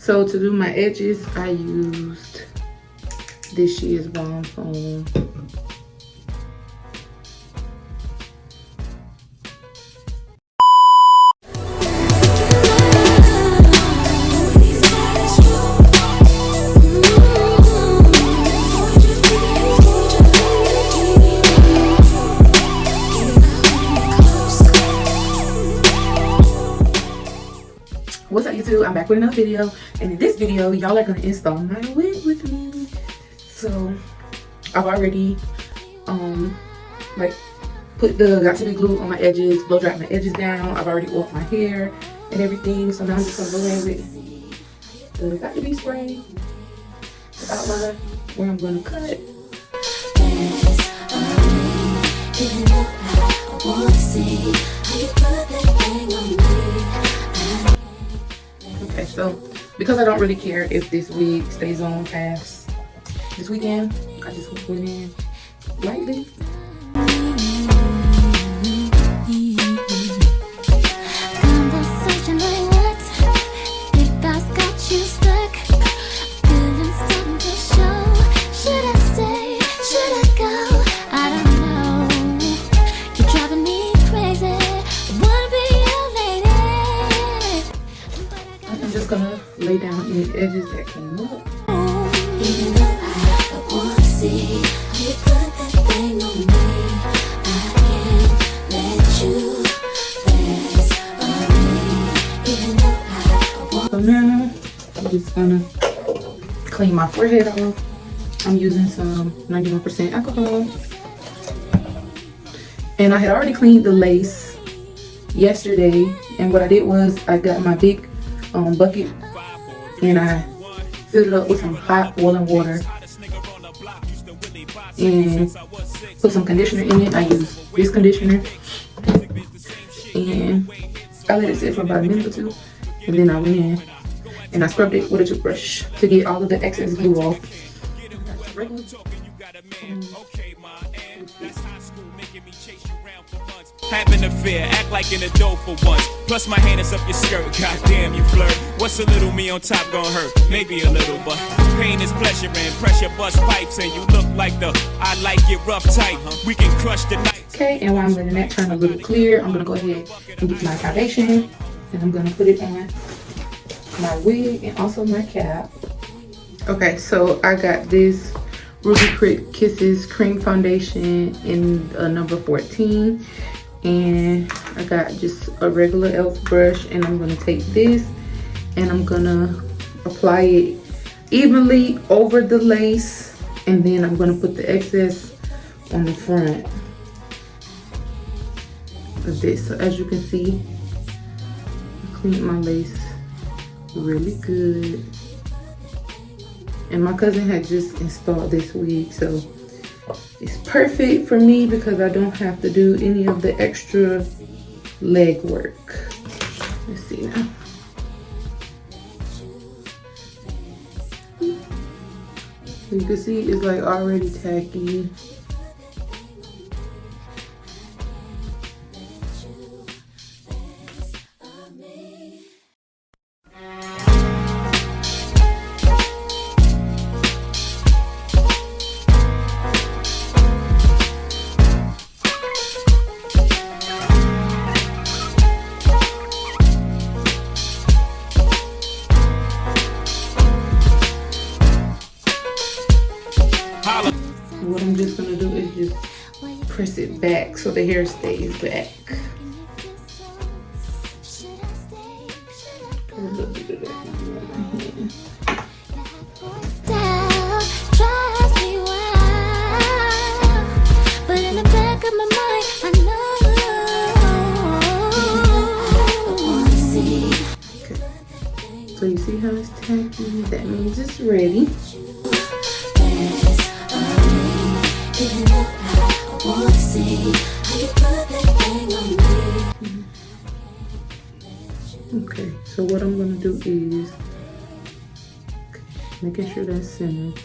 So to do my edges, I used this year's Bomb Foam. What's up, YouTube? I'm back with another video, and in this video y'all are gonna install my wig with me. So I've already like put the got to be glue on my edges, blow dried my edges down. I've already oiled my hair and everything, so now I'm just gonna go in with the got to be spray to outline where I'm gonna cut. Okay, so because I don't really care if this wig stays on past this weekend, I just went in lightly. Gonna lay down any edges that came up. Even though I want to see how you put that thing on me, I can't let you pass on me. Even though I want. So now I'm just gonna clean my forehead off. I'm using some 91% alcohol, and I had already cleaned the lace yesterday. And what I did was I got my big bucket and I filled it up with some hot boiling water and put some conditioner in it. I used this conditioner and I let it sit for about a minute or two, and then I went in and I scrubbed it with a toothbrush to get all of the excess glue off. Having a fear, act like in a dough for once. Plus my hand is up your skirt, goddamn you flirt. What's a little me on top gonna hurt? Maybe a little, but pain is pleasure and pressure bust pipes. And you look like the I like it rough tight. We can crush the night. Okay, and while I'm letting that turn a little clear, I'm gonna go ahead and get my foundation, and I'm gonna put it on my wig and also my cap. Okay, so I got this Ruby Kisses cream foundation in number 14. And I got just a regular e.l.f. brush, and I'm gonna take this and I'm gonna apply it evenly over the lace, and then I'm gonna put the excess on the front of this. So as you can see, I cleaned my lace really good, and my cousin had just installed this wig, so it's perfect for me because I don't have to do any of the extra leg work. Let's see now. You can see it's like already tacky. What I'm just gonna do is just press it back so the hair stays back. Put a little bit of that in my hand. But in the back of my mind, I know. Okay. So you see how it's tacky? That means it's ready. Even though I want to see how you put that thing on me. Okay, so what I'm gonna do is making sure that's centered.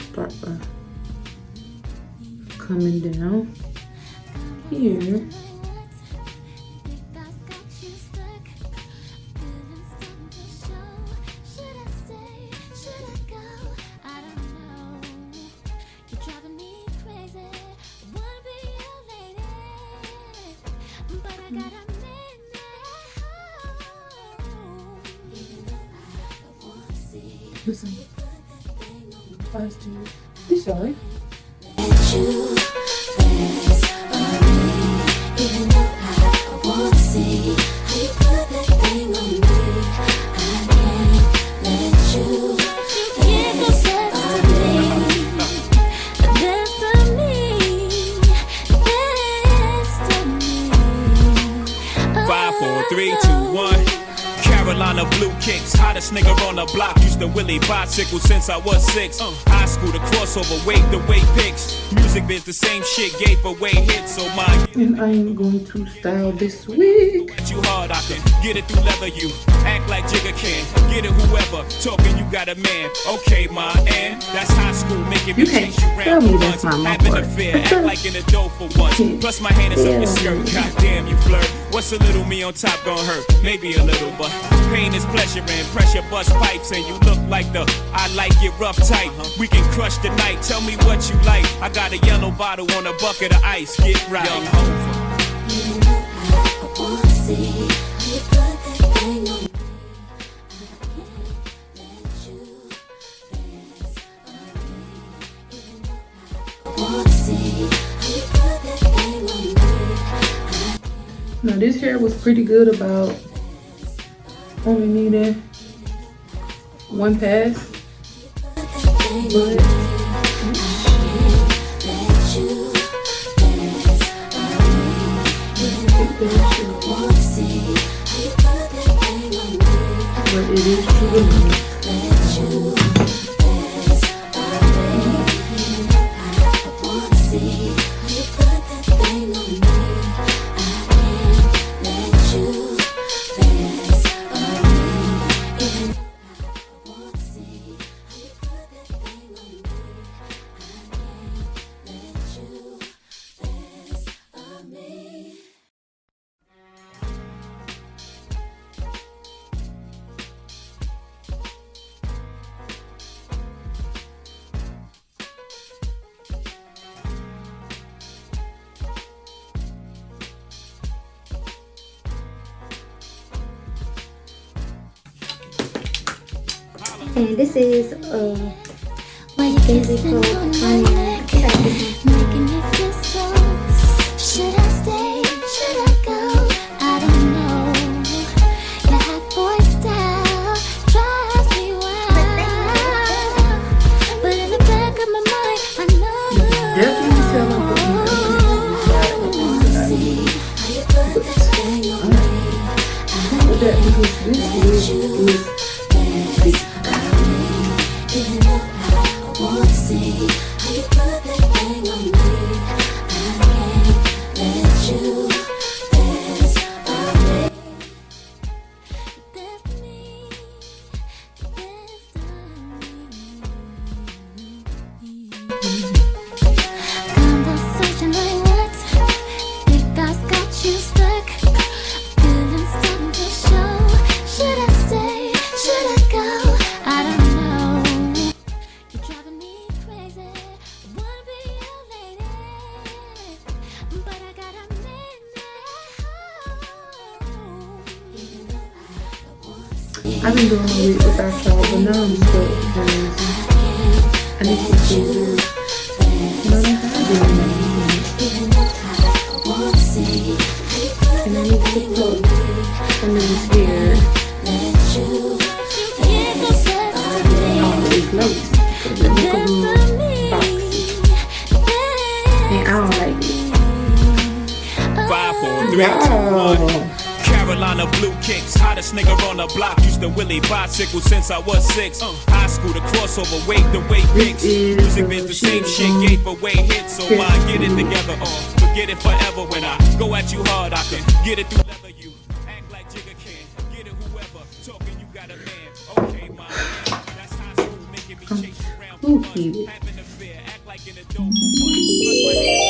Start by coming down here. with some positive. This sorry. Even though I wanna see how you put that thing on me, I can't let you get obsessed with me. Destiny. 5, 4, 3, 2, 1. Carolina blue kicks, hottest nigga on the block. Used to Willie bicycle since I was 6. High school, the crossover, wave the way pics. Music biz, the same shit, gave away hits. So my And I am going to style this wig. at you hard, I can get it through leather. You act like Jigga can get it. Whoever talking, you got a man. Okay, my and that's high school making me You can't chase you tell round me for that's months. not my Having part. a fair, act like in a dough for once. Plus my hand is up your skirt. Goddamn, you flirt. What's a little me on top gonna hurt? Maybe a little, but pain is pleasure and pressure bust pipes. And you look like the I like it rough type. We can crush the night. Tell me what you like. I got a yellow bottle on a bucket of ice. Get right. Even though I wanna see how you put that thing on me, I wanna see how you put that thing on me. Now this hair was pretty good about only needing one pass. But it is true to me. And this is Why you kissing on my neck, making me feel so. Should I stay? Should I go? I don't know. Your hot boy style drives me wild, but in the back of my mind, I know. Definitely tell them what you How you put that thing on me. with that because this wig is Even though I wanna see how you put that thing on me, I can't let you dance on me. Destiny, conversation like what? Big thoughts got you stuck. Feelings starting to show. Should I stay? Should I go? I don't know. You're driving me crazy. I wanna be your lady, but I got a minute. I've been doing my wig without y'all, but now I'm stuck because I need some scissors. And I don't have any. And I need to pluck some of this hair off of this lace because it look a little boxy. And I don't like it. 5, 4, 3, 2, 1. Wow. Carolina blue kicks, hottest nigga on the block. Used to Willie bicycle since I was 6. High school, the crossover, wave the way pics. is Music biz, the same shit, gave away hits. So why get it together? Forget it forever. When I go at you hard, I can get it through leather. You act like Jigga can get it. Whoever talking, you got a man. Okay, my man, that's high school making me chase around for months. Spooky. Having a fair, act like in a dope for once. Plus my hands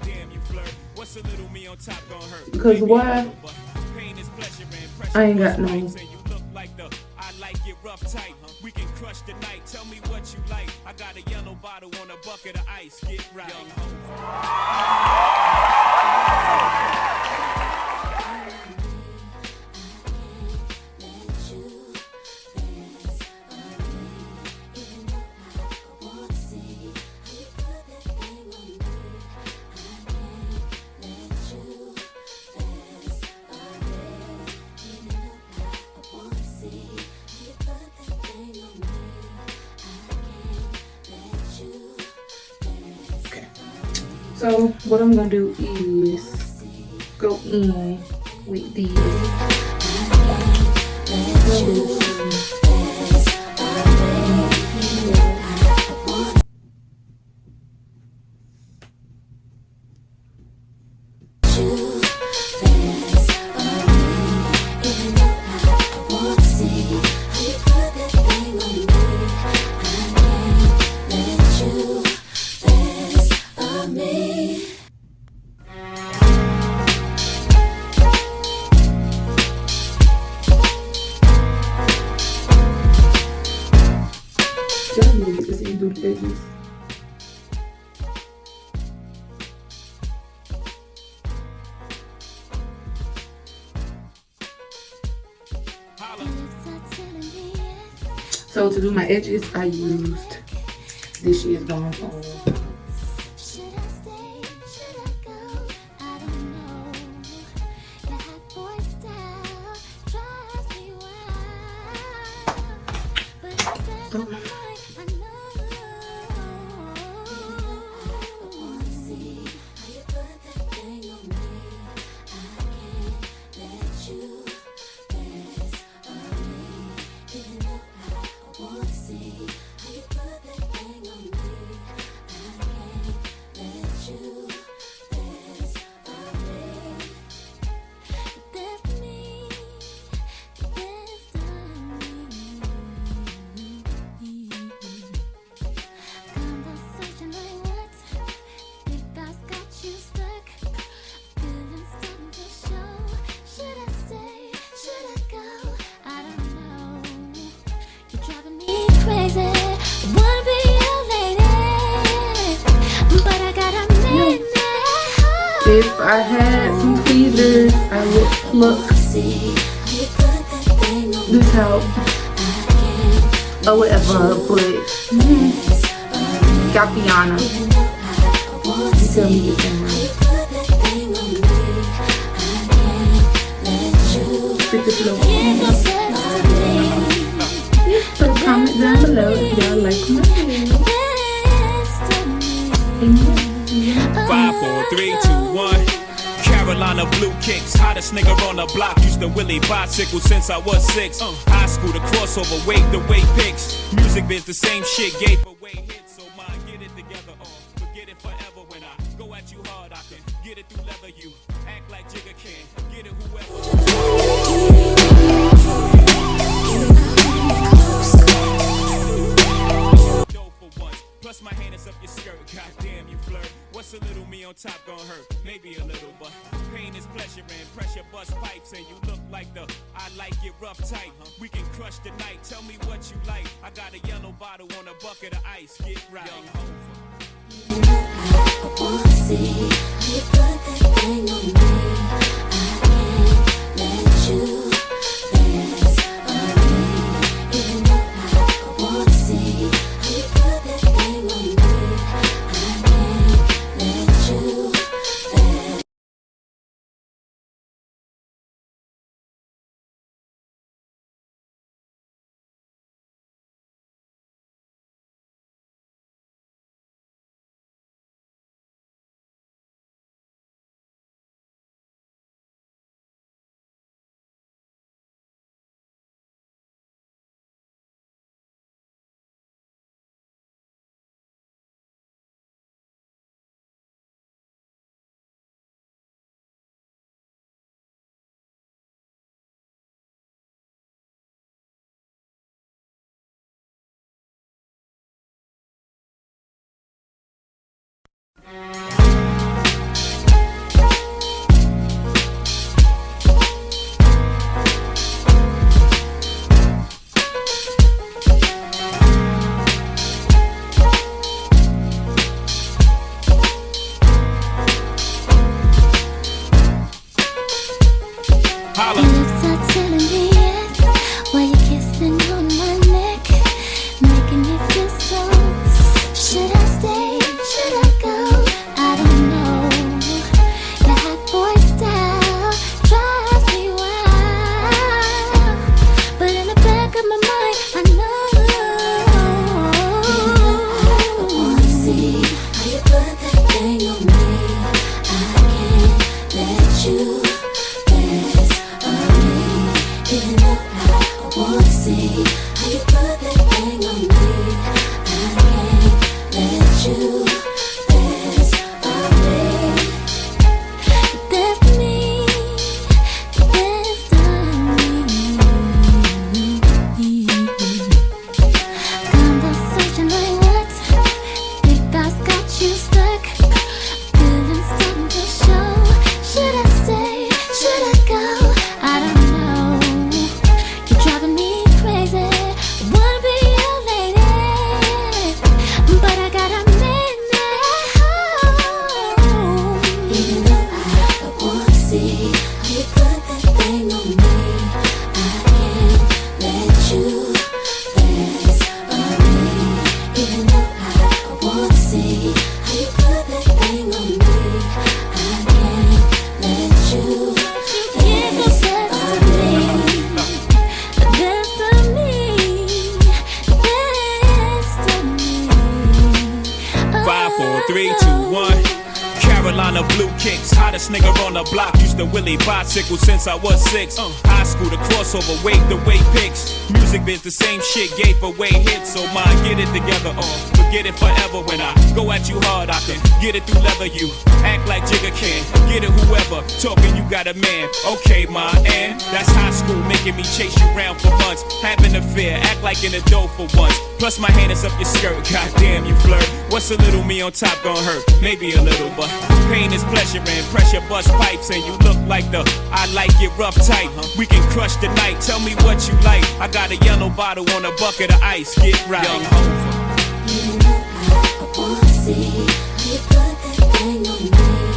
up. Damn, you flirt. What's a little me on top gonna hurt? Because Maybe why? a little, but pain is pleasure and pressure I ain't got bust no- pipes. And you look like the I like it rough type. We can crush the night. Tell me what you like. I got a yellow bottle on a bucket of ice. Get right. So what I'm gonna do is go in with the do the edges. So to do my edges, I used this year's Bone Foam. If I had some tweezers, I would pluck this out or whatever, but Gapiana, you tell me this thing right. Pretty flow. So comment down below if y'all like my hair. 5, 4, 3, 2, 1. Carolina blue kicks, hottest nigga on the block. Used to Willie bicycle since I was 6. High school, the crossover, wave the way pics. Music biz, the same shit, gave away hits. So mine, get it together, forget it forever. When I go at you hard, I can get it through leather. You act like Jigga can, get it whoever. Plus my hand is up your skirt, goddamn you flirt. What's a little me on top gonna hurt? Maybe a little, but pain is pleasure and pressure bust pipes. And you look like the I like it rough type. We can crush the night, tell me what you like. I got a yellow bottle on a bucket of ice, get right. Young I wanna see how you put that thing on me. I can't let you. designer blue kicks. Hottest nigga on the block, used to Willie bicycle since I was 6. High school, the crossover, wave the way pics. Music biz, the same shit, gave away hits. So mine, get it together or forget it forever. When I go at you hard, I can get it through leather. You act like Jigga can, get it whoever. Talking, you got a man. Okay, ma, and that's high school, making me chase you around for months. Having a fear, act like in a dough for once. Plus my hand is up your skirt, goddamn you flirt. What's a little me on top gonna hurt? Maybe a little, but pain is pleasure and pressure bust pipes. And you look like the I like it rough tight. We can crush the night, tell me what you like. I got a yellow bottle on a bucket of ice, get right. You know I wanna see how you put that thing on me.